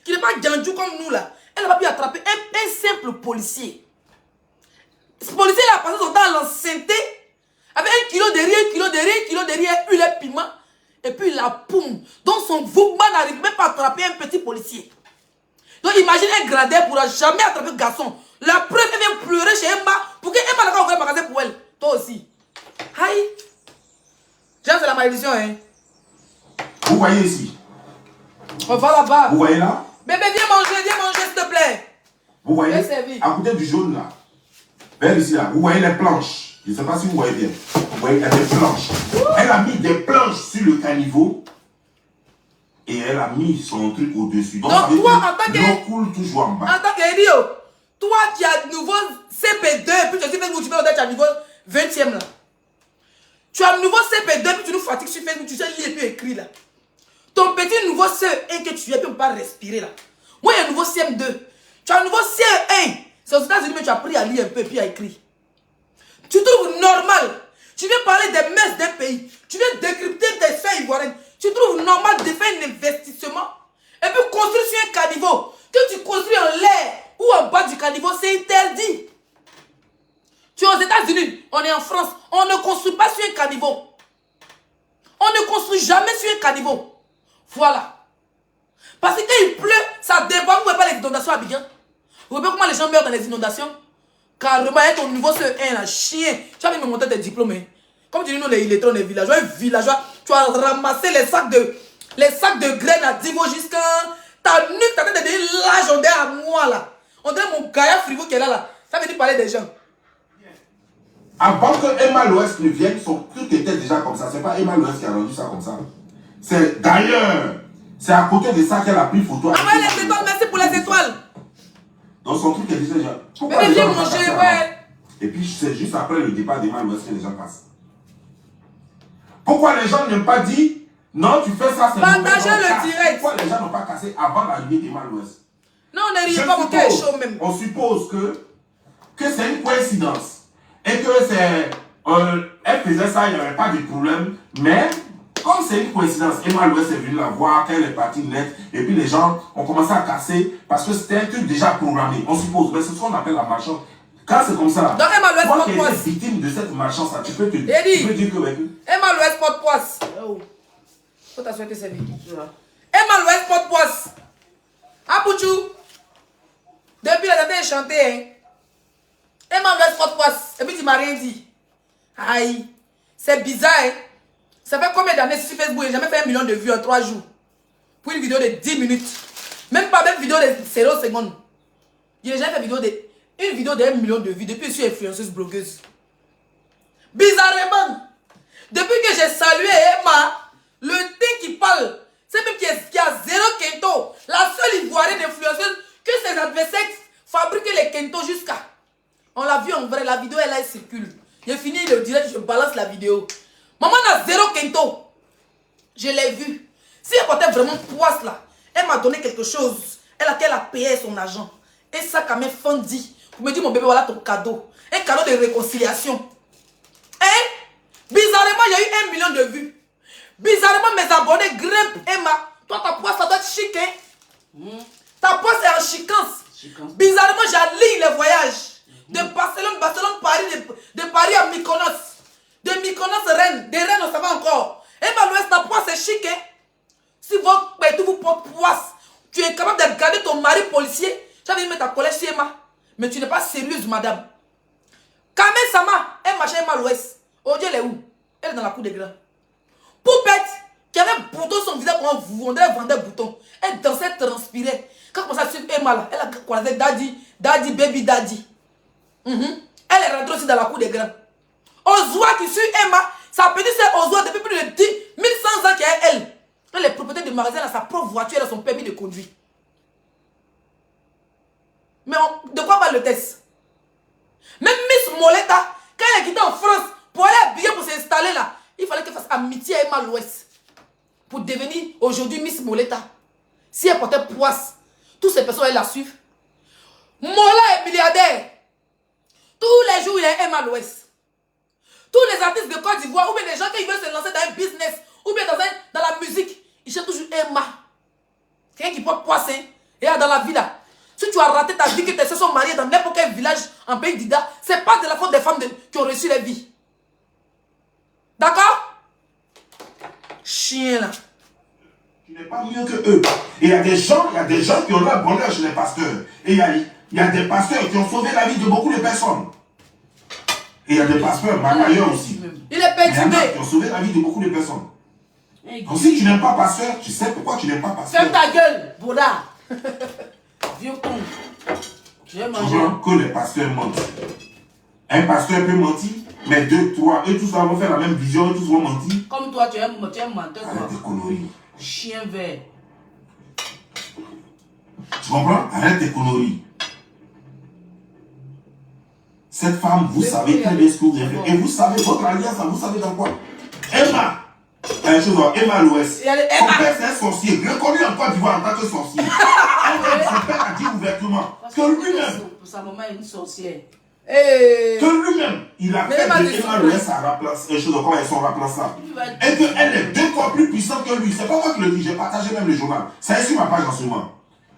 Qui n'est pas gandou comme nous là. Elle va pu attraper un simple policier. Ce policier il a passé son temps à l'enceinte avec 1 kilo de riz, 1 kilo de riz, 1 kilo de riz, huile et piment. Et puis la pomme. Donc son vougman n'arrive même pas à attraper un petit policier. Donc imagine un gradin ne pourra jamais attraper un garçon. La preuve, elle vient pleurer chez Emma pour que Emma n'a pas ouvert le magasin pour elle. Toi aussi. Aïe. C'est la malédiction, hein. Vous voyez ici. On va là-bas. Vous voyez là. Bébé, viens manger, s'il te plaît. Vous voyez, à côté du jaune là, vers ici là, vous voyez les planches. Je ne sais pas si vous voyez bien. Vous voyez, il y a des planches. Elle a mis des planches sur le caniveau et elle a mis son truc au-dessus. Donc toi, en tant que... l'eau coule toujours en bas. En tant que toi qui as nouveau CP2 et puis tu dis Facebook, tu fais tu as niveau 20e là. Tu as nouveau CP2 et puis tu nous fatigues sur Facebook, tu sais lire et puis écrire là. Ton petit nouveau CE1 que tu es, puis on ne peut pas respirer là. Moi, il y a un nouveau CM2. Tu as un nouveau CE1. C'est aux États-Unis, mais tu as appris à lire un peu et puis à écrire. Tu trouves normal. Tu viens parler des messes d'un pays. Tu viens décrypter des faits ivoiriennes. Tu trouves normal de faire un investissement et puis construire sur un caniveau. Que tu construis en l'air ou en bas du caniveau, c'est interdit. Tu es aux États-Unis, on est en France. On ne construit pas sur un caniveau. On ne construit jamais sur un caniveau. Voilà. Parce que quand il pleut, ça dépend. Vous ne voyez pas les inondations à Abidjan. Vous voyez comment les gens meurent dans les inondations. Carrément, avec ton niveau CE1 là, chien. Tu as envie de me montrer tes diplômes. Hein. Comme tu dis, nous les illettrés, les villageois, tu as ramassé les sacs de graines à Divo jusqu'à ta nuque, ta tête de devenir large, on dirait à moi là. On dirait mon gaillard frigo qui est là. Ça veut dire parler des gens. Avant que Emma l'Ouest ne vienne, son truc était déjà comme ça. C'est pas Emma l'Ouest qui a rendu ça comme ça. C'est d'ailleurs, c'est à côté de ça qu'elle a pris photo. Ah ouais, les étoiles, merci pour les étoiles. Donc son truc est déjà. Mais viens manger, ouais. Et puis c'est juste après le départ d'Emma l'Ouest que les gens passent. Pourquoi les gens n'ont pas dit non, tu fais ça, c'est partagez le direct. Pourquoi les gens n'ont pas cassé avant l'arrivée d'Emma l'Ouest? Non, on n'arrive pas, mon cœur est chaud même. On suppose que c'est une coïncidence. Et que c'est. Elle faisait ça, il n'y avait pas de problème. Mais, comme c'est une coïncidence, Emma l'Ouest est venue la voir, qu'elle est partie net. Et puis les gens ont commencé à casser parce que c'était un truc déjà programmé. On suppose. Mais c'est ce qu'on appelle la malchance. Quand c'est comme ça, donc Emma l'Ouest toi porte qui poisse. es victime de cette malchance, tu peux dire que. Emma l'Ouest porte poisse. Oh. Faut t'assurer que c'est bien. Emma l'Ouest porte poisse. Apouchou. Depuis la date est chantée, hein. Emma l'Ouest porte poisse. Et puis tu m'as rien dit. Aïe. C'est bizarre, hein. Ça fait combien d'années sur Facebook? J'ai jamais fait 1 million de vues en 3 jours. Pour une vidéo de 10 minutes. Même pas même vidéo de 0 secondes. J'ai jamais fait une vidéo de 1 million de vues depuis que je suis influenceuse blogueuse. Bizarrement. Depuis que j'ai salué Emma, le thing qui parle, c'est même qui a 0 kento. La seule ivoirienne influenceuse que ses adversaires fabriquent les kento jusqu'à. On l'a vu en vrai, la vidéo elle circule. J'ai fini le direct, je balance la vidéo. Maman a 0 kento. Je l'ai vu. Si elle portait vraiment poisse là, elle m'a donné quelque chose. Elle a payé son argent. Et ça quand même Fendi. Pour me dire mon bébé, voilà ton cadeau. Un cadeau de réconciliation. Hein? Bizarrement, il y a eu 1 million de vues. Bizarrement, mes abonnés grimpent. Emma, toi ta poisse, ça doit être chic, hein? Ta poisse est en chicance. Bizarrement, j'aligne les voyages. De Barcelone, Paris, de Paris à Mykonos. De Mykonos, Rennes. De Rennes, on ça va encore. Emma l'Ouest, ta poisse est chic, hein? dossier, tu as venu mettre ta colère chez Emma. Mais tu n'es pas sérieuse, madame. Kamel Sama, elle marchait Emma à l'ouest. Aujourd'hui, elle est où? Elle est dans la cour des grands. Poupette, qui avait bouton sur son visage comme vous, on vendait bouton. Elle dansait, elle transpirait. Quand elle commençait à suivre Emma là, elle a croisé Daddy, Daddy, baby Daddy. Elle est rentrée aussi dans la cour des grands. Ozwa qui suit Emma, sa petite sœur Ozwa depuis plus de 1100 ans qui est elle. Elle est propriétaire de magasin, elle a sa propre voiture, elle a son permis de conduire. Mais de quoi parle le test? Même Miss Moletta, quand elle est quittée en France pour aller habiller pour s'installer là, il fallait qu'elle fasse amitié à Emma l'Ouest pour devenir aujourd'hui Miss Moletta. Si elle portait poisse, toutes ces personnes elles la suivent. Mola est milliardaire. Tous les jours il est Emma l'Ouest. Tous les artistes de Côte d'Ivoire ou bien des gens qui veulent se lancer dans un business ou bien dans la musique, ils cherchent toujours Emma. Quelqu'un qui porte poisse et dans la vie là. Si tu as raté ta vie, que tes soeurs sont mariées dans n'importe quel village en pays d'Ida, c'est pas de la faute des femmes qui ont reçu les vies. D'accord? Chien là. Tu n'es pas mieux que eux. Et il y a des gens qui ont leur bonheur chez les pasteurs. Et il y a des pasteurs qui ont sauvé la vie de beaucoup de personnes. Et il y a des pasteurs ailleurs aussi. Il est perturbé. Qui ont sauvé la vie de beaucoup de personnes. Donc si tu n'aimes pas pasteur, tu sais pourquoi tu n'aimes pas pasteur. Ferme ta gueule, Boda. Vieux con. Je vais manger. Que les pasteurs mentent. Un pasteur peut mentir, mais deux, trois, eux tous vont faire la même vision, eux tous vont mentir. Comme toi, tu es un menteur. Arrête tes conneries. Chien vert. Tu comprends? Arrête tes conneries. Cette femme, vous savez très bien ce que vous avez fait. Et vous savez, votre alliance, vous savez dans quoi? Emma. Emma l'Ouest. Son père, c'est un sorcier. Reconnu en Côte d'Ivoire en tant que sorcier. Son père a dit ouvertement que lui-même. Sa maman est une sorcière. Que lui-même, il a fait de Emma l'Ouest sa remplace. Son remplaçant. Et qu'elle est 2 fois plus puissante que lui. C'est pas moi qui le dis, j'ai partagé même le journal. Ça est sur ma page en ce moment.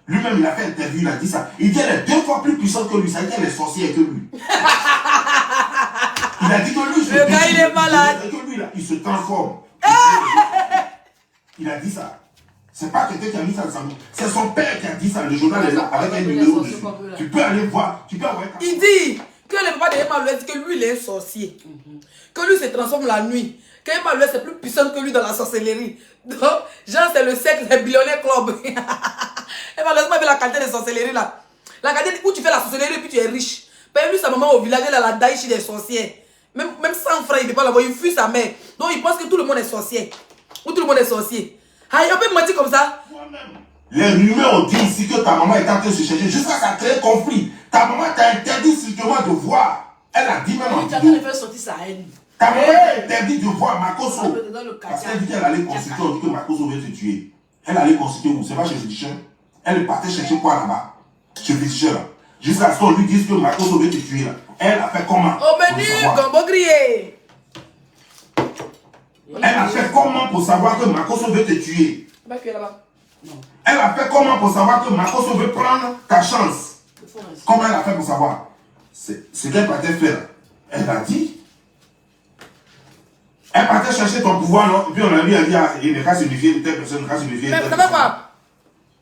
Lui-même, il a fait une interview, il a dit ça. Il dit qu'elle est 2 fois plus puissante que lui. Ça veut dire qu'elle est sorcière que lui. Il a dit que lui, le gars, il est malade. Que lui, là, il se transforme. Il a dit ça. C'est pas quelqu'un qui a mis ça dans sa bouche. C'est son père qui a dit ça. Le journal est là avec un numéro dessus. Tu peux aller voir. Tu peux avoir. Il dit que le papa de Emma Louest dit que lui, il est un sorcier. Que lui se transforme la nuit. Que Emma Louest est plus puissante que lui dans la sorcellerie. Donc, genre, c'est le cercle des billionnaires club. Emma Louest m'a vu la qualité de sorcellerie là. La qualité où tu fais la sorcellerie et puis tu es riche. Paye lui sa maman au village, elle a la daïchi des sorcières. Même 100 francs, il ne peut pas l'avoir. Il fuit sa mère. Donc, il pense que tout le monde est sorcier. Ou tout le monde est sorcier. Ah, il peut mentir comme ça. Les rumeurs ont dit ici que ta maman est en train de se chercher. Jusqu'à ça crée conflit. Ta maman t'a interdit strictement de voir. Elle a dit même en tu as train de faire sortir sa haine. Ta maman t'a interdit de voir Makoso. Parce qu'elle dit qu'elle allait consulter. On dit que Makoso veut te tuer. Elle allait consulter où? C'est pas chez le physicien. Elle partait chercher quoi là-bas? Chez le physicien là. Jusqu'à ce qu'on lui dise que Makoso veut te tuer là. Elle a fait comment? Au menu, Gombo grillé. Elle a fait comment pour savoir que Makoso veut te tuer? Elle a fait comment pour savoir que Makoso veut prendre ta chance? Comment elle a fait pour savoir? Ce qu'elle partait faire. Elle a dit. Elle partait chercher ton pouvoir, non? Et puis on a lui a dit, il ne casse une fille, telle personne ne casse une fille. Mais vous savez quoi?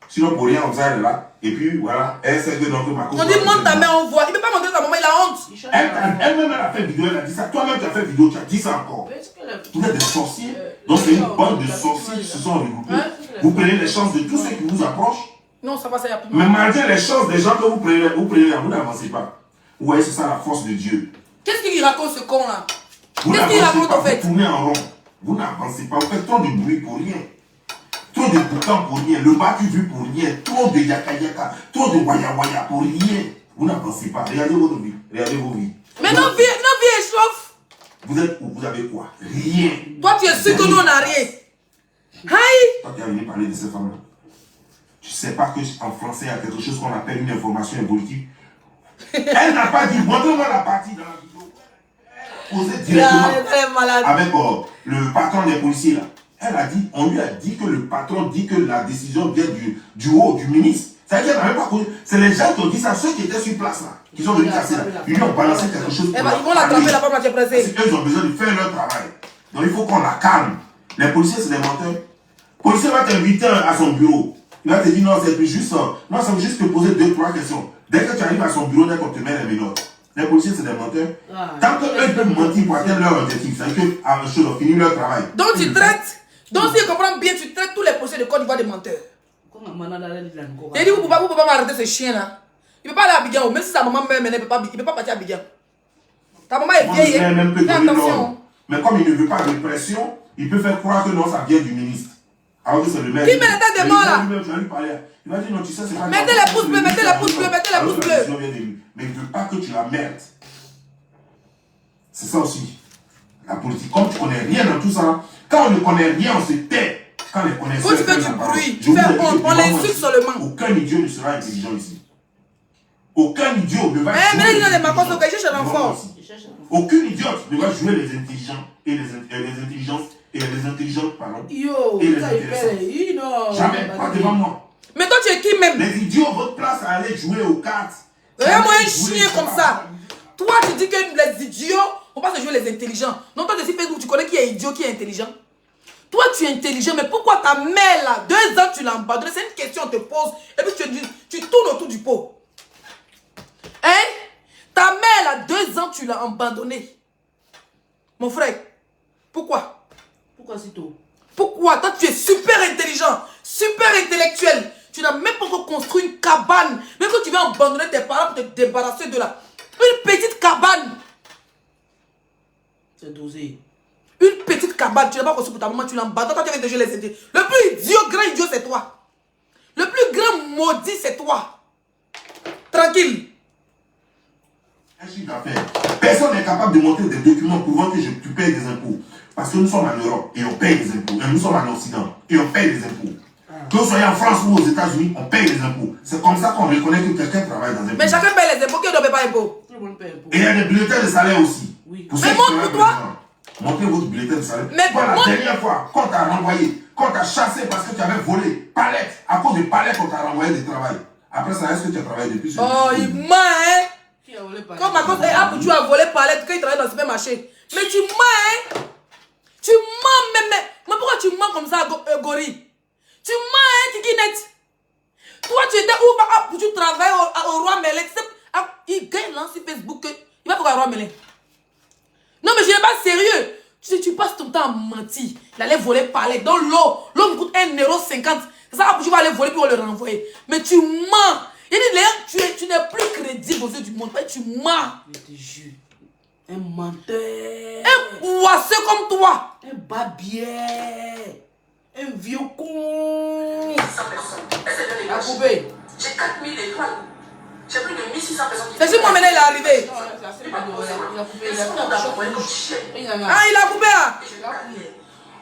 Sinon pour rien, on ça, elle est là. Et puis voilà, elle sait que donc Makoso. On dit monte ta main, on voit. Il ne peut pas montrer sa maman, il a honte. Elle-même, elle a fait vidéo, elle a dit ça. Toi-même, tu as fait vidéo, tu as dit ça encore. Vous êtes des sorciers. Donc c'est une bande de sorciers qui se sont regroupés. Vous prenez les chances de tous ceux qui vous approchent. Non, ça va, ça y a plus. Mais malgré les chances des gens que vous prenez, vous n'avancez pas. Vous voyez, c'est ça la force de Dieu. Qu'est-ce qu'il raconte ce con là? Vous Qu'est-ce qu'il raconte en fait? Vous tournez en rond. Vous n'avancez pas. Vous faites trop de bruit pour rien. Trop de boutons pour rien. Le bas vu pour rien. Trop de yaka yaka. Trop de waya waya pour rien. Vous n'avancez pas. Regardez votre vie. Regardez vos vies. Mais nos vies échauffent. Vous êtes où? Vous avez quoi? Rien. Toi, tu es sûr que nous, on n'a rien. Aïe! Toi qui as venu parler de cette femme-là. Tu ne sais pas qu'en français, il y a quelque chose qu'on appelle une information évolutive. Elle n'a pas dit, montre-moi la partie dans la vidéo. Posée directement avec le patron des policiers là. Elle a dit, on lui a dit que le patron dit que la décision vient du haut, du ministre. C'est-à-dire qu'elle n'avait pas connu. C'est les gens qui ont dit ça, ceux qui étaient sur place là, qui sont venus casser là. Ils lui ont balancé quelque chose. Ils vont l'attraper la femme qui est pressée. Parce qu'ils ont besoin de faire leur travail. Donc il faut qu'on la calme. Les policiers, c'est des menteurs. Le policier va t'inviter à son bureau. Il va te dire non, c'est juste ça. Non, ça veut juste te poser 2-3 questions. Dès que tu arrives à son bureau, dès qu'on te met les menottes. Les policiers, c'est des menteurs. Tant qu'eux peuvent mentir pour atteindre leur objectif, c'est qu'ils ont fini leur travail. Donc tu traites, donc si je comprends bien, tu traites tous les policiers de Côte d'Ivoire de menteurs. Et dit, vous ne pouvez pas m'arrêter ce chien-là. Il ne peut pas aller à Abidjan, même si sa maman meurt, il ne peut pas partir à Abidjan. Ta maman est vieille. Fais attention. Mais comme il ne veut pas de pression, il peut faire croire que non, ça vient du ministre. Alors que c'est le maire. Qui met la tête de mort là? Il va dire non, tu sais, c'est pas. Mettez les pouces bleus, mettez les pouces bleus, mettez les pouces bleus. Mais il ne veut pas que tu la merdes. C'est ça aussi. La politique, comme tu ne connais rien dans tout ça, quand on ne connaît rien, on se tait. Quand les connaisseurs. Quand tu fais du bruit, tu fais honte, on l'insulte seulement. Aucun idiot ne sera intelligent ici. Aucun idiot ne va jouer. Mais il y a des macos au cherche l'enfant. Aucun idiote ne va jouer les intelligents et les intelligences et les intelligentes, pardon. Yo, et les intéressants. Jamais, pas devant moi. Mais toi, tu es qui même? Les idiots ont votre place à aller jouer aux cartes. Regarde-moi un chien comme ça. Toi, tu dis que les idiots, on va se jouer les intelligents. Non, toi, tu sais Facebook, tu connais qui est idiot, qui est intelligent. Toi, tu es intelligent, mais pourquoi ta mère là, 2 ans, tu l'as abandonné? C'est une question qu'on te pose. Et puis tu tournes autour du pot. Hein? Ta mère là, 2 ans, tu l'as abandonné. Mon frère, pourquoi? Pourquoi si tôt? Pourquoi? Toi, tu es super intelligent, super intellectuel. Tu n'as même pas encore construit une cabane. Même quand tu vas abandonner tes parents pour te débarrasser de là. Une petite cabane. C'est dosé. Une petite cabane. Tu n'as pas construit pour ta maman, tu l'abandonnes. Toi, tu viens de jouer les idées. Le plus idiot, grand idiot, c'est toi. Le plus grand maudit, c'est toi. Tranquille. Un chiffre d'affaires. Personne n'est capable de montrer des documents prouvant que tu payes des impôts. Parce que nous sommes en Europe et on paye des impôts. Et nous sommes en Occident et on paye des impôts. Que vous soyez en France ou aux États-Unis, on paye des impôts. C'est comme ça qu'on reconnaît que quelqu'un travaille dans un pays. Mais chacun paye les impôts, qui ne paye pas impôts? Tout le monde paye impôt. Et il y a des bulletins de salaire aussi. Oui. Mais montre pour toi. Montrez votre bulletin de salaire. Mais voilà, moi... la dernière fois, quand t'as renvoyé, quand t'as chassé parce que tu avais volé, palette, à cause de palette qu'on t'a renvoyé du travail. Après ça, est-ce que tu as travaillé depuis ce Oh, il ment, hein? Qui a volé palette? Comme ma cause, tu as volé palette quand il travaille dans le supermarché. Mais tu mens, hein? Tu mens, mais pourquoi tu mens comme ça, Gori? Tu mens, hein, Kikinette? Toi, tu étais où tu travailles au Roi Mélé? Il gagne là sur Facebook. Il va pour le Roi Mélé. Non, mais je n'ai pas sérieux. Tu passes ton temps à mentir. Il allait voler palette. Donc l'eau me coûte 1,50 €. C'est ça que tu vas aller voler puis on le renvoyer. Mais tu mens. Il dit, tu n'es plus crédible aux yeux du monde. Tu mens. Je te jure. Un menteur. Un poisseux comme toi. Un babier. Un vieux con. La coupé. J'ai 4000 étoiles. J'ai plus de 1600 personnes qui... C'est juste moi maintenant il est arrivé. Il a coupé. Il a pris un choc. Ah, il a coupé là.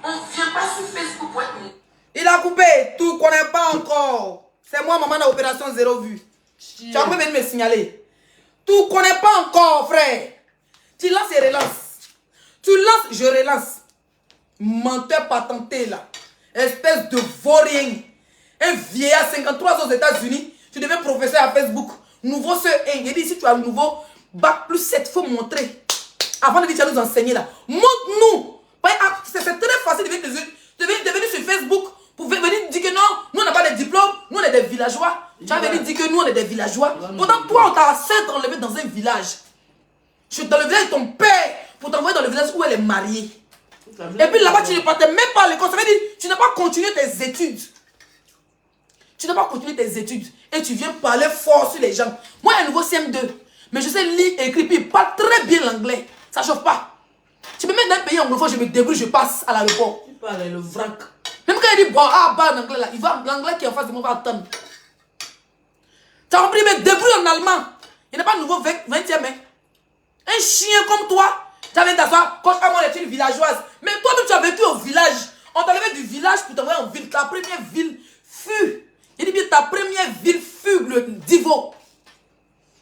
On ne vient pas sur Facebook pour être... Il a coupé. Tu ne connais pas encore. C'est moi, maman, dans l'opération Zéro Vue. Tu as pu venir me signaler. Tu ne connais pas encore, frère. Tu lances et relances. Tu lances, je relance. Menteur patenté là. Espèce de vaurien. Un vieillard 53 aux États-Unis. Tu deviens professeur à Facebook. Nouveau CE1. Il dit si tu as le nouveau bac plus 7, il faut montrer. Avant de dire tu vas nous enseigner là. Montre-nous. C'est très facile de venir sur Facebook pour venir dire que non, nous on n'a pas de diplôme, nous on est des villageois. Tu vas venir dire que nous on est des villageois. Pourtant toi on t'a assez enlevé dans un village. Je suis dans le village de ton père pour t'envoyer dans le village où elle est mariée. Et puis là-bas tu ne partais même pas à l'école. Ça veut dire tu n'as pas continué tes études. Tu n'as pas continué tes études et tu viens parler fort sur les gens. Moi, il y a un nouveau CM2, mais je sais lire, écrire, puis il parle très bien l'anglais. Ça ne chauffe pas. Tu me mets dans un pays anglophone, je me débrouille, je passe à l'aéroport. Tu parles le vrac. Même quand il dit bon, bah en anglais là, il va l'anglais qui est en face de moi va attendre. Tu as compris, mais débrouille en allemand. Il n'y a pas de nouveau 20e. Hein. Un chien comme toi, tu as viens t'asseoir, quand moi est une villageoise. Mais toi-même, tu as vécu au village. On t'a levé du village pour t'envoyer en ville. Ta première ville fut. Il dit bien ta première ville fut le Divo.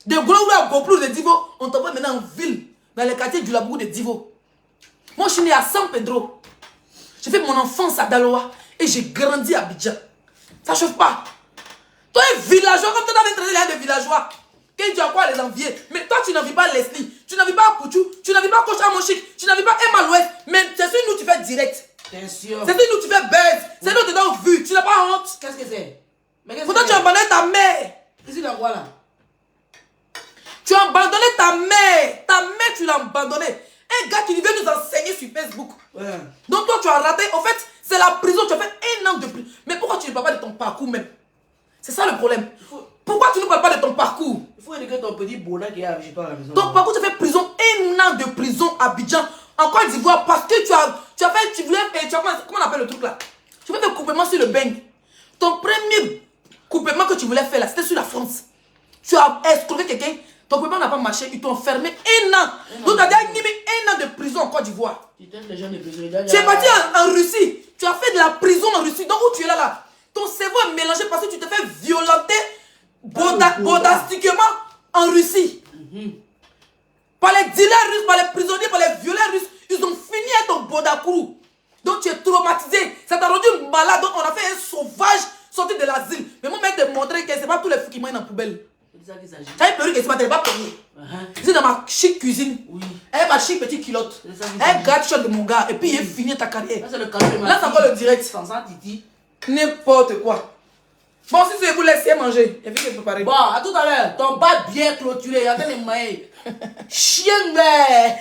De Golo à Goplou de Divo, on t'envoie maintenant en ville, dans les quartiers du Labourou de Divo. Moi, je suis né à San Pedro. J'ai fait mon enfance à Daloa et j'ai grandi à Abidjan. Ça ne chauffe pas. Toi, un villageois, comme toi, tu avais traité des villageois. Quand tu as quoi les envier? Mais toi, tu n'envies pas Leslie, tu n'envies pas Pouchou, tu n'envies pas Coach Amoshik, tu n'envies pas Emma Louest. Mais c'est celui nous tu fais direct. T'es sûr? C'est celui nous tu fais buzz. C'est nous te donne vue. Tu n'as pas honte. Qu'est-ce que c'est? quoi là? Tu as abandonné ta mère. Ta mère, tu l'as abandonnée. Un gars qui vient nous enseigner sur Facebook. Ouais. Donc toi, tu as raté. En fait, c'est la prison. Tu as fait 1 an de prison. Mais pourquoi tu ne parles pas de ton parcours même? C'est ça le problème. Pourquoi tu ne parles pas de ton parcours? Il faut éduquer ton petit bonheur qui est à la maison. Ton parcours, tu as fait prison, 1 an de prison à Abidjan, en Côte d'Ivoire, parce que tu voulais, comment on appelle le truc là? Tu voulais faire coupement sur le beigne. Ton premier coupement que tu voulais faire là, c'était sur la France. Tu as escroqué quelqu'un, ton coupement n'a pas marché, ils t'ont fermé 1 an. Donc tu as mis 1 an de prison en Côte d'Ivoire. Tu es parti en Russie, tu as fait de la prison en Russie, donc où tu es là. Ton cerveau est mélangé parce que tu te fais violenter bodastiquement en Russie. Par les dealers russes, par les prisonniers, par les violeurs russes, ils ont fini à ton bodakourou. Donc tu es traumatisé, ça t'a rendu malade, donc on a fait un sauvage sorti de l'asile. Mais moi, je vais te montrer que ce n'est pas tous les fous qui mangent dans la poubelle. C'est ça qu'il s'agit. T'as une perruque et tu pas payé. C'est dans ma chic cuisine. Oui. Elle ma chic petite culotte. Elle gratte shot de mon gars. Et puis il est fini ta carrière. Là, c'est le cadeau de ma Là, c'est encore le direct. Sans ça, Titi. N'importe quoi. Bon, si tu veux vous laisser manger, il faut préparer. Bon, à tout à l'heure. Ton bas bien clôturé. Il y a des mailles. Chien vert.